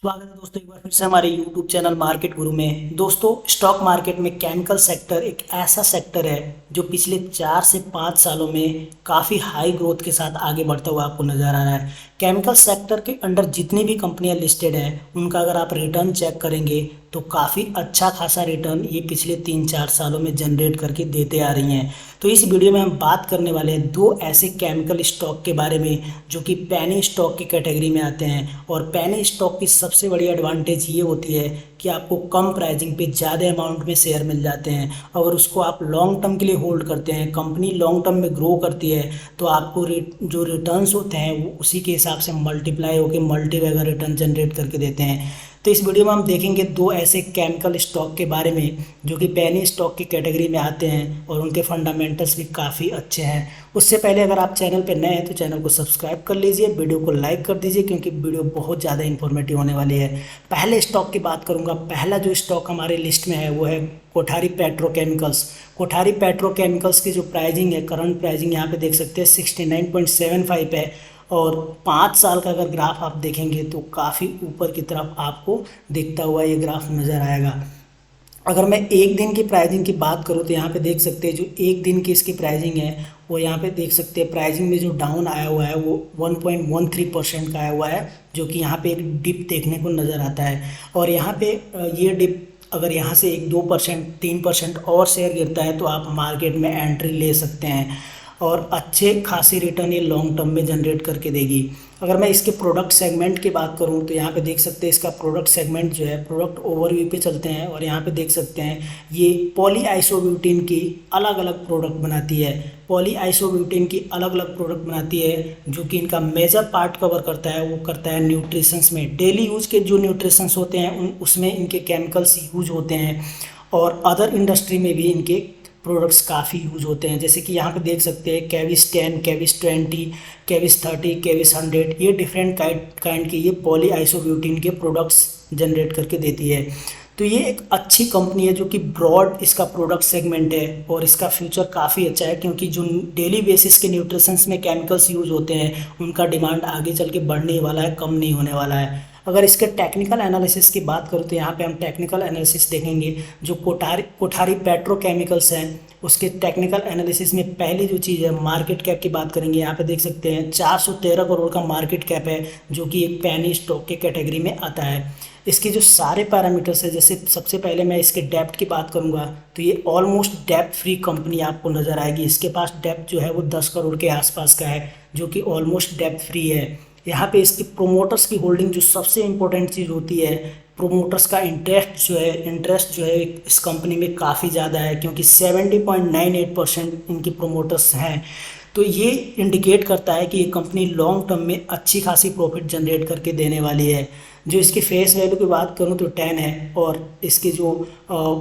स्वागत है दोस्तों एक बार फिर से हमारे YouTube चैनल मार्केट गुरु में। दोस्तों स्टॉक मार्केट में केमिकल सेक्टर एक ऐसा सेक्टर है जो पिछले 4 से 5 सालों में काफ़ी हाई ग्रोथ के साथ आगे बढ़ता हुआ आपको नज़र आ रहा है। केमिकल सेक्टर के अंडर जितनी भी कंपनियां लिस्टेड हैं उनका अगर आप रिटर्न चेक करेंगे तो काफ़ी अच्छा खासा रिटर्न ये पिछले 3-4 सालों में जनरेट करके देते आ रही हैं। तो इस वीडियो में हम बात करने वाले हैं दो ऐसे केमिकल स्टॉक के बारे में जो कि पेनी स्टॉक की कैटेगरी में आते हैं। और पेनी स्टॉक की सबसे बड़ी एडवांटेज ये होती है कि आपको कम प्राइसिंग पे ज़्यादा अमाउंट में शेयर मिल जाते हैं। अगर उसको आप लॉन्ग टर्म के लिए होल्ड करते हैं, कंपनी लॉन्ग टर्म में ग्रो करती है तो आपको जो रिटर्न्स होते हैं वो उसी के हिसाब से मल्टीप्लाई होकर मल्टीवैगर रिटर्न जनरेट करके देते हैं। तो इस वीडियो में हम देखेंगे दो ऐसे केमिकल स्टॉक के बारे में जो कि पेनी स्टॉक की कैटेगरी में आते हैं और उनके फंडामेंटल्स भी काफ़ी अच्छे हैं। उससे पहले अगर आप चैनल पर नए हैं तो चैनल को सब्सक्राइब कर लीजिए, वीडियो को लाइक कर दीजिए क्योंकि वीडियो बहुत ज़्यादा इंफॉर्मेटिव होने वाली है। पहले स्टॉक की बात करूँगा। पहला जो स्टॉक हमारे लिस्ट में है वो है कोठारी पेट्रोकेमिकल्स। कोठारी पेट्रोकेमिकल्स की जो प्राइसिंग है, करंट प्राइसिंग यहाँ पे देख सकते हैं 69.75 है। और 5 साल का अगर ग्राफ आप देखेंगे तो काफ़ी ऊपर की तरफ आपको दिखता हुआ ये ग्राफ नज़र आएगा। अगर मैं एक दिन की प्राइसिंग की बात करूँ तो यहाँ पे देख सकते हैं जो एक दिन की इसकी प्राइसिंग है वो यहाँ पे देख सकते हैं प्राइसिंग में जो डाउन आया हुआ है वो 1.13% का आया हुआ है, जो कि यहाँ पे एक डिप देखने को नज़र आता है। और यहाँ पे ये डिप अगर यहाँ से 1-2% 3% और शेयर गिरता है तो आप मार्केट में एंट्री ले सकते हैं और अच्छे खासी रिटर्न ये लॉन्ग टर्म में जनरेट करके देगी। अगर मैं इसके प्रोडक्ट सेगमेंट की बात करूं तो यहाँ पे देख सकते हैं इसका प्रोडक्ट सेगमेंट जो है, प्रोडक्ट ओवरव्यू पे चलते हैं और यहाँ पे देख सकते हैं ये पॉली आइसोब्यूटेन की अलग अलग प्रोडक्ट बनाती है। पॉली आइसोब्यूटेन की अलग अलग प्रोडक्ट बनाती है जो कि इनका मेजर पार्ट कवर करता है, वो करता है न्यूट्रिशंस में। डेली यूज के जो न्यूट्रिशंस होते हैं उसमें इनके केमिकल्स यूज होते हैं और अदर इंडस्ट्री में भी इनके प्रोडक्ट्स काफ़ी यूज होते हैं। जैसे कि यहाँ पे देख सकते हैं केविस 10, केविस 20, केविस 30, केविस 100, ये डिफरेंट काइंड के ये पॉली आइसोब्यूटेन के प्रोडक्ट्स जनरेट करके देती है। तो ये एक अच्छी कंपनी है जो कि ब्रॉड इसका प्रोडक्ट सेगमेंट है और इसका फ्यूचर काफ़ी अच्छा है क्योंकि जो डेली बेसिस के न्यूट्रिशंस में केमिकल्स यूज होते हैं उनका डिमांड आगे चल के बढ़ने वाला है, कम नहीं होने वाला है। अगर इसके टेक्निकल एनालिसिस की बात करूँ तो यहाँ पे हम टेक्निकल एनालिसिस देखेंगे। जो कोठारी पेट्रोकेमिकल्स हैं उसके टेक्निकल एनालिसिस में पहली जो चीज़ है मार्केट कैप की बात करेंगे। यहाँ पे देख सकते हैं 413 करोड़ का मार्केट कैप है जो कि एक पेनी स्टॉक के कैटेगरी में आता है। इसके जो सारे पैरामीटर्स है, जैसे सबसे पहले मैं इसके डेप्थ की बात करूँगा तो ये ऑलमोस्ट डेप्थ फ्री कंपनी आपको नज़र आएगी। इसके पास डेप्थ जो है वो 10 करोड़ के आसपास का है जो कि ऑलमोस्ट डेप्थ फ्री है। यहाँ पे इसकी प्रोमोटर्स की होल्डिंग जो सबसे इम्पोर्टेंट चीज़ होती है, प्रोमोटर्स का इंटरेस्ट जो है इस कंपनी में काफ़ी ज़्यादा है क्योंकि 70.98% इनकी प्रोमोटर्स हैं। तो ये इंडिकेट करता है कि ये कंपनी लॉन्ग टर्म में अच्छी खासी प्रॉफिट जनरेट करके देने वाली है। जो इसकी फेस वैल्यू की बात करूँ तो 10 है और इसकी जो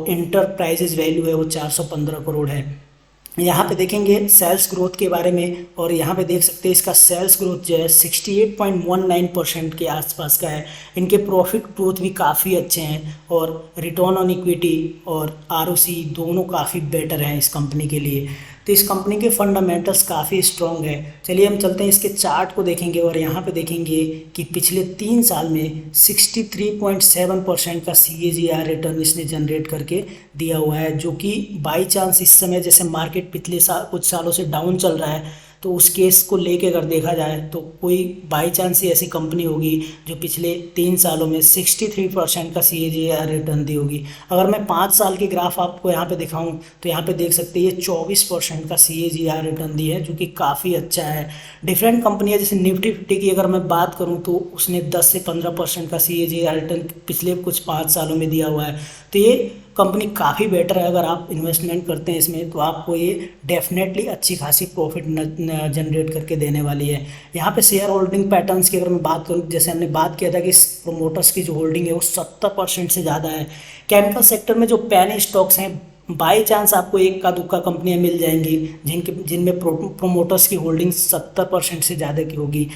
इंटरप्राइजेज वैल्यू है वो 415 करोड़ है। यहाँ पे देखेंगे सेल्स ग्रोथ के बारे में और यहाँ पे देख सकते हैं इसका सेल्स ग्रोथ जो है 68.19% के आसपास का है। इनके प्रॉफिट ग्रोथ भी काफ़ी अच्छे हैं और रिटर्न ऑन इक्विटी और आरओसी दोनों काफ़ी बेटर हैं इस कंपनी के लिए। तो इस कंपनी के फंडामेंटल्स काफ़ी स्ट्रॉन्ग है। चलिए हम चलते हैं इसके चार्ट को देखेंगे और यहाँ पे देखेंगे कि पिछले 3 साल में 63.7% का CAGR रिटर्न इसने जनरेट करके दिया हुआ है, जो कि बाई चांस इस समय जैसे मार्केट पिछले कुछ सालों से डाउन चल रहा है तो उस केस को लेके अगर देखा जाए तो कोई बाई चांस ही ऐसी कंपनी होगी जो पिछले 3 सालों में 63% का CAGR रिटर्न दी होगी। अगर मैं 5 साल की ग्राफ आपको यहाँ पे दिखाऊं तो यहाँ पे देख सकते हैं ये 24% का CAGR रिटर्न दी है जो कि काफ़ी अच्छा है। डिफरेंट कंपनियाँ जैसे निफ्टी 50 की अगर मैं बात करूँ तो उसने 10 से 15% का CAGR रिटर्न पिछले कुछ 5 सालों में दिया हुआ है। तो ये कंपनी काफ़ी बेटर है। अगर आप इन्वेस्टमेंट करते हैं इसमें तो आपको ये डेफिनेटली अच्छी खासी प्रॉफिट जनरेट करके देने वाली है। यहाँ पे शेयर होल्डिंग पैटर्न्स की अगर मैं बात करूँ, जैसे हमने बात किया था कि प्रोमोटर्स की जो होल्डिंग है वो 70% से ज़्यादा है। केमिकल सेक्टर में जो पेनी स्टॉक्स हैं बाई चांस आपको एक का दुक्का कंपनियाँ मिल जाएंगी जिनमें प्रोमोटर्स की होल्डिंग 70% से ज़्यादा की होगी।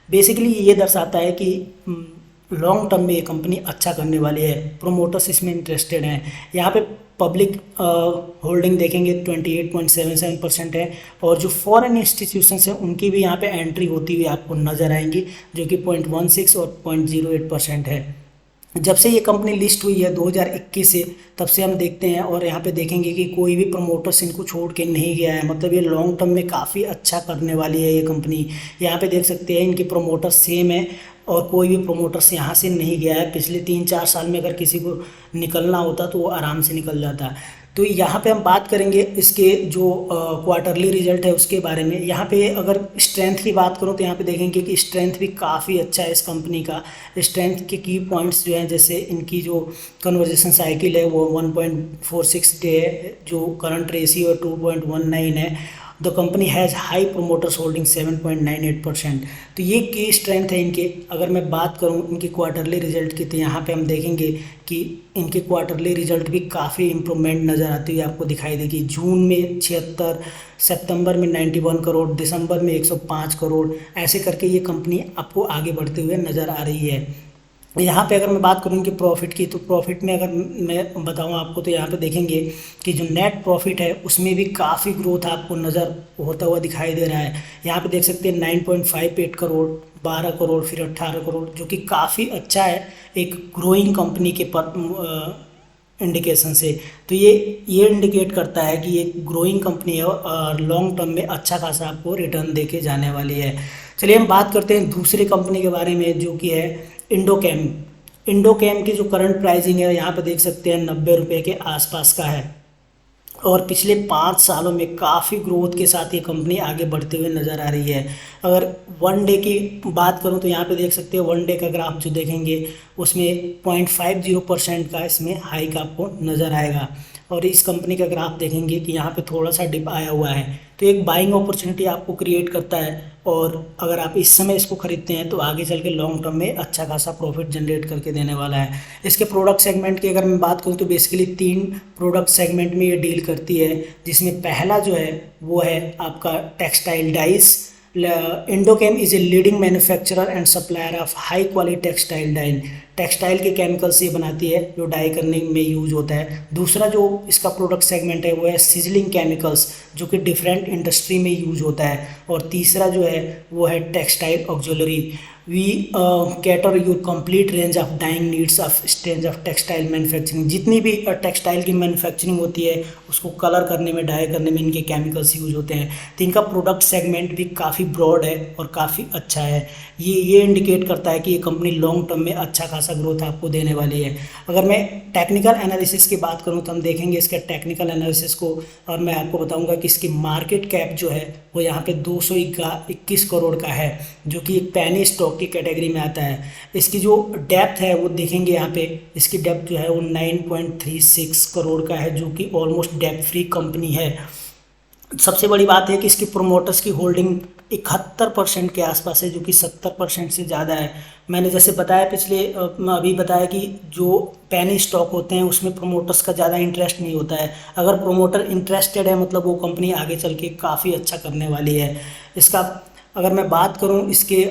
बेसिकली ये दर्शाता है कि लॉन्ग टर्म में ये कंपनी अच्छा करने वाली है, प्रोमोटर्स इसमें इंटरेस्टेड हैं। यहाँ पे पब्लिक होल्डिंग देखेंगे 28.77% है और जो फॉरेन इंस्टीट्यूशंस हैं उनकी भी यहाँ पे एंट्री होती हुई आपको नज़र आएंगी जो कि 0.16 और 0.08% है। जब से ये कंपनी लिस्ट हुई है 2021 से, तब से हम देखते हैं और यहाँ पे देखेंगे कि कोई भी प्रमोटर्स इनको छोड़ के नहीं गया है। मतलब ये लॉन्ग टर्म में काफ़ी अच्छा करने वाली है ये कंपनी। यहाँ पे देख सकते हैं इनके प्रमोटर्स सेम है और कोई भी प्रमोटर्स यहाँ से नहीं गया है। पिछले 3-4 साल में अगर किसी को निकलना होता तो वो आराम से निकल जाता। तो यहाँ पे हम बात करेंगे इसके जो क्वार्टरली रिजल्ट है उसके बारे में। यहाँ पे अगर स्ट्रेंथ की बात करूँ तो यहाँ पे देखेंगे कि स्ट्रेंथ भी काफ़ी अच्छा है इस कंपनी का। स्ट्रेंथ के की पॉइंट्स जो हैं, जैसे इनकी जो कन्वर्जेशन साइकिल है वो 1.46 डे है, जो करंट रेशियो 2.19 है। The company has high promoters holding 7.98%। तो ये की स्ट्रेंथ है इनके। अगर मैं बात करूँ इनके क्वार्टरली रिजल्ट की, तो यहाँ पे हम देखेंगे कि इनके क्वार्टरली रिजल्ट भी काफ़ी इंप्रूवमेंट नज़र आती हुई आपको दिखाई देगी। जून में 76, सितंबर में 91 करोड़, दिसंबर में 105 करोड़, ऐसे करके ये कंपनी आपको आगे बढ़ते हुए नज़र आ रही है। यहाँ पे अगर मैं बात करूँ कि प्रॉफिट की, तो प्रॉफिट में अगर मैं बताऊँ आपको, तो यहाँ पे देखेंगे कि जो नेट प्रॉफिट है उसमें भी काफ़ी ग्रोथ आपको नज़र होता हुआ दिखाई दे रहा है। यहाँ पे देख सकते हैं 9.58 करोड़, 12 करोड़, फिर 18 करोड़, जो कि काफ़ी अच्छा है एक ग्रोइंग कंपनी के इंडिकेशन से। तो ये इंडिकेट करता है कि ये ग्रोइंग कंपनी है और लॉन्ग टर्म में अच्छा खासा आपको रिटर्न दे के जाने वाली है। चलिए हम बात करते हैं दूसरे कंपनी के बारे में, जो कि है इंडोकेम। इंडोकेम की जो करंट प्राइसिंग है यहाँ पे देख सकते हैं 90 रुपये के आसपास का है और पिछले 5 सालों में काफ़ी ग्रोथ के साथ ये कंपनी आगे बढ़ते हुए नज़र आ रही है। अगर वन डे की बात करूँ तो यहाँ पे देख सकते हैं वन डे का ग्राफ जो देखेंगे उसमें 0.50% का इसमें हाइक आपको नज़र आएगा। और इस कंपनी का ग्राफ देखेंगे कि यहाँ पे थोड़ा सा डिप आया हुआ है, तो एक बाइंग अपॉर्चुनिटी आपको क्रिएट करता है। और अगर आप इस समय इसको खरीदते हैं तो आगे चल के लॉन्ग टर्म में अच्छा खासा प्रॉफिट जनरेट करके देने वाला है। इसके प्रोडक्ट सेगमेंट की अगर मैं बात करूँ तो बेसिकली 3 प्रोडक्ट सेगमेंट में ये डील करती है, जिसमें पहला जो है वो है आपका textile dyes. Indochem is a leading manufacturer and supplier of high quality textile dye. Textile के केमिकल से बनाती है जो डाई करने में यूज होता है। दूसरा जो इसका प्रोडक्ट सेगमेंट है वो है सिजलिंग केमिकल्स, जो कि डिफरेंट इंडस्ट्री में यूज होता है। और तीसरा जो है वो है textile auxiliary. We cater your complete range of dyeing needs of stage of textile manufacturing. जितनी भी टेक्सटाइल की मैन्युफैक्चरिंग होती है उसको कलर करने में, डाई करने में इनके केमिकल्स यूज होते हैं। तो इनका प्रोडक्ट सेगमेंट भी काफ़ी ब्रॉड है और काफ़ी अच्छा है। ये इंडिकेट करता है कि ये कंपनी लॉन्ग टर्म में अच्छा खासा ग्रोथ आपको देने वाली है। अगर मैं टेक्निकल एनालिसिस की बात करूं तो हम देखेंगे इसके टेक्निकल एनालिसिस को, और मैं आपको बताऊंगा कि इसकी मार्केट कैप जो है वो यहाँ पे 221 करोड़ का है, जो कि एक पैनी स्टॉक की कैटेगरी में आता है। इसकी जो डेप्थ है वो देखेंगे यहाँ पे, इसकी डेप्थ जो है वो 9.36 करोड़ का है, जो कि ऑलमोस्ट डेप्थ फ्री कंपनी है। सबसे बड़ी बात है कि इसकी प्रोमोटर्स की होल्डिंग 71% के आसपास है, जो कि 70% से ज़्यादा है। मैंने जैसे बताया अभी बताया कि जो पैनी स्टॉक होते हैं उसमें प्रोमोटर्स का ज़्यादा इंटरेस्ट नहीं होता है। अगर प्रोमोटर इंटरेस्टेड है मतलब वो कंपनी आगे चल के काफ़ी अच्छा करने वाली है। इसका अगर मैं बात करूं इसके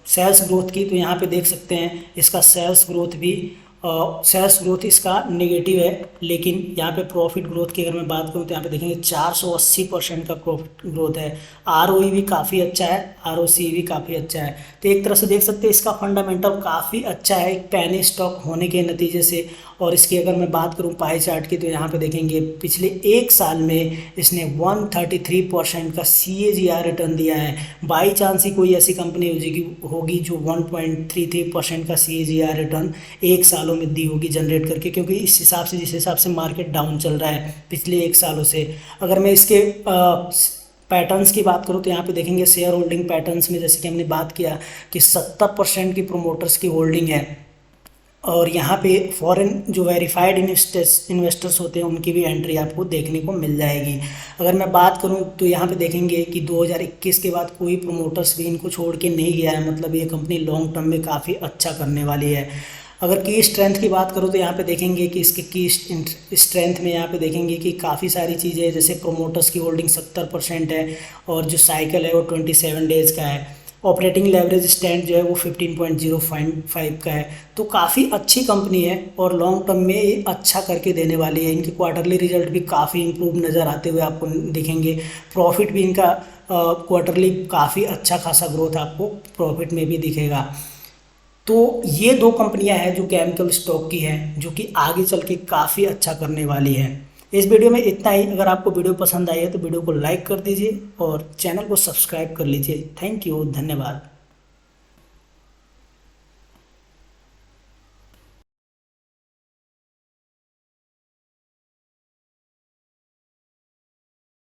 सेल्स ग्रोथ की, तो यहाँ पे देख सकते हैं इसका सेल्स ग्रोथ इसका नेगेटिव है, लेकिन यहाँ पे प्रॉफिट ग्रोथ की अगर मैं बात करूँ तो यहाँ पे देखेंगे 480% का प्रॉफिट ग्रोथ है। आरओई भी काफ़ी अच्छा है, आरओसी भी काफ़ी अच्छा है। तो एक तरह से देख सकते हैं इसका फंडामेंटल काफ़ी अच्छा है एक पैनी स्टॉक होने के नतीजे से। और इसकी अगर मैं बात करूँ पाई चार्ट की, तो यहाँ पे देखेंगे पिछले 1 साल में इसने 133% का CAGR रिटर्न दिया है। बाई चांस ही कोई ऐसी कंपनी होगी जो 1.33% का CAGR रिटर्न 1 सालों में दी होगी जनरेट करके, क्योंकि इस हिसाब से जिस हिसाब से मार्केट डाउन चल रहा है पिछले 1 सालों से। अगर मैं इसके पैटर्न्स की बात करूँ तो यहाँ पे देखेंगे शेयर होल्डिंग पैटर्न्स में, जैसे कि हमने बात किया कि 70% की प्रोमोटर्स की होल्डिंग है। और यहाँ पे फॉरेन जो वेरीफाइड इन्वेस्टर्स होते हैं उनकी भी एंट्री आपको देखने को मिल जाएगी। अगर मैं बात करूँ तो यहाँ पे देखेंगे कि 2021 के बाद कोई प्रोमोटर्स भी इनको छोड़ के नहीं गया है, मतलब ये कंपनी लॉन्ग टर्म में काफ़ी अच्छा करने वाली है। अगर की स्ट्रेंथ की बात करूँ तो यहाँ पे देखेंगे कि इसके की स्ट्रेंथ में यहाँ पे देखेंगे कि काफ़ी सारी चीज़ें हैं, जैसे प्रोमोटर्स की होल्डिंग 70% है और जो साइकिल है वो 27 डेज़ का है। ऑपरेटिंग लेवरेज स्टैंड जो है वो 15.05 का है। तो काफ़ी अच्छी कंपनी है और लॉन्ग टर्म में ये अच्छा करके देने वाली है। इनके क्वार्टरली रिजल्ट भी काफ़ी इंप्रूव नज़र आते हुए आपको दिखेंगे। प्रॉफिट भी इनका क्वार्टरली काफ़ी अच्छा खासा ग्रोथ आपको प्रॉफिट में भी दिखेगा। तो ये दो कंपनियां हैं जो केमिकल स्टॉक की हैं, जो कि आगे चल के काफ़ी अच्छा करने वाली हैं। इस वीडियो में इतना ही। अगर आपको वीडियो पसंद आई है तो वीडियो को लाइक कर दीजिए और चैनल को सब्सक्राइब कर लीजिए। थैंक यू, धन्यवाद।